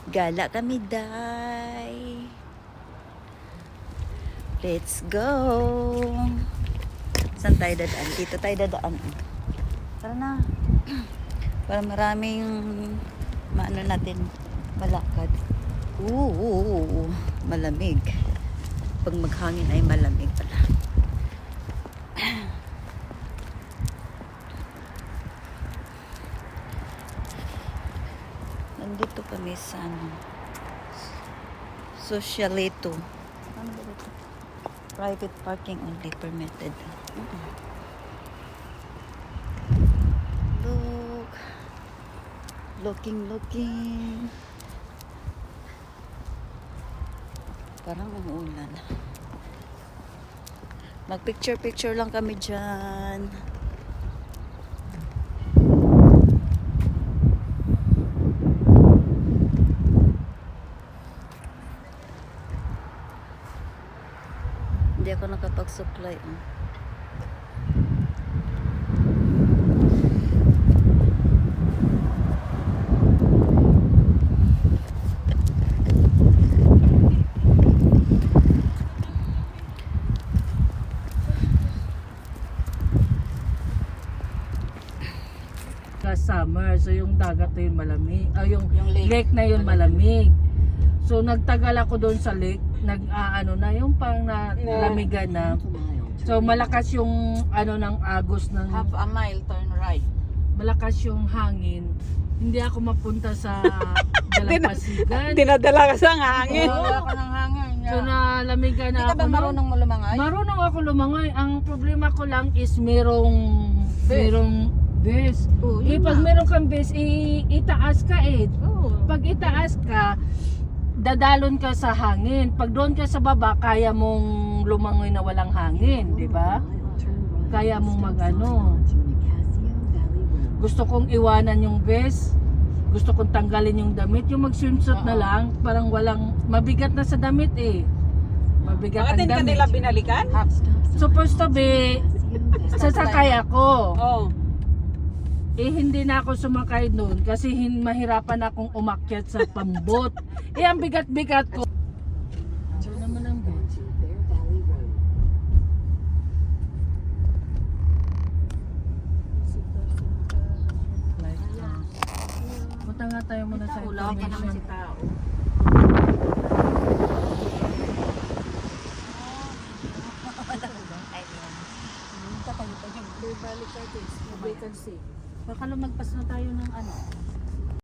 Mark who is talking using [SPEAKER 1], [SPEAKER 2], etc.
[SPEAKER 1] Gala kami, day. Let's go. Saan tayo dadaan? Dito tayo dadaan. Tara na. Para maraming maano natin malakad. Malamig. Pag maghangin ay malamig pala. Nandito kami sa Socialito. Ano ba ito? Private parking only permitted. Looking. Parang umuulan. Mag-picture lang kami dyan. Hindi ako nakapag-supply.
[SPEAKER 2] Summer, so yung dagat na yun malamig, yung lake na yun malamig. So nagtagal ako doon sa lake, na yung pang nalamigan na. So malakas yung ng agos ng
[SPEAKER 3] Half a mile turn right.
[SPEAKER 2] Malakas yung hangin. Hindi ako mapunta sa Dalampasigan.
[SPEAKER 3] Dinadala ka sa hangin.
[SPEAKER 2] Oo.
[SPEAKER 3] Ako ng hangin.
[SPEAKER 2] So nalamigan na
[SPEAKER 3] Hindi ka ba
[SPEAKER 2] ako.
[SPEAKER 3] marunong mo lumangay?
[SPEAKER 2] Marunong ako lumangay. Ang problema ko lang is merong bes.
[SPEAKER 3] Oh, yun
[SPEAKER 2] Pag
[SPEAKER 3] na.
[SPEAKER 2] meron kang bes, itaas ka eh.
[SPEAKER 3] Oo.
[SPEAKER 2] Pag itaas ka, dadalon ka sa hangin. Pag doon ka sa baba, kaya mong lumangoy na walang hangin, di ba? Kaya mong magano. Gusto kong iwanan yung vest. Gusto kong tanggalin yung damit. Yung mag-swimsuit na lang, parang walang, mabigat na sa damit eh. Mabigat ang
[SPEAKER 3] Bakit hindi ka
[SPEAKER 2] damit.
[SPEAKER 3] nila binalikan?
[SPEAKER 2] Supposed to be, sasakay ako.
[SPEAKER 3] Oo.
[SPEAKER 2] Hindi na ako sumakay noon kasi mahirapan akong umakyat sa pambot. Ang bigat-bigat ko. Ito naman ang boat. Punta nga tayo muna sa
[SPEAKER 3] Wala ka naman
[SPEAKER 2] information.
[SPEAKER 3] si tao.
[SPEAKER 2] Baka lumagpas na tayo ng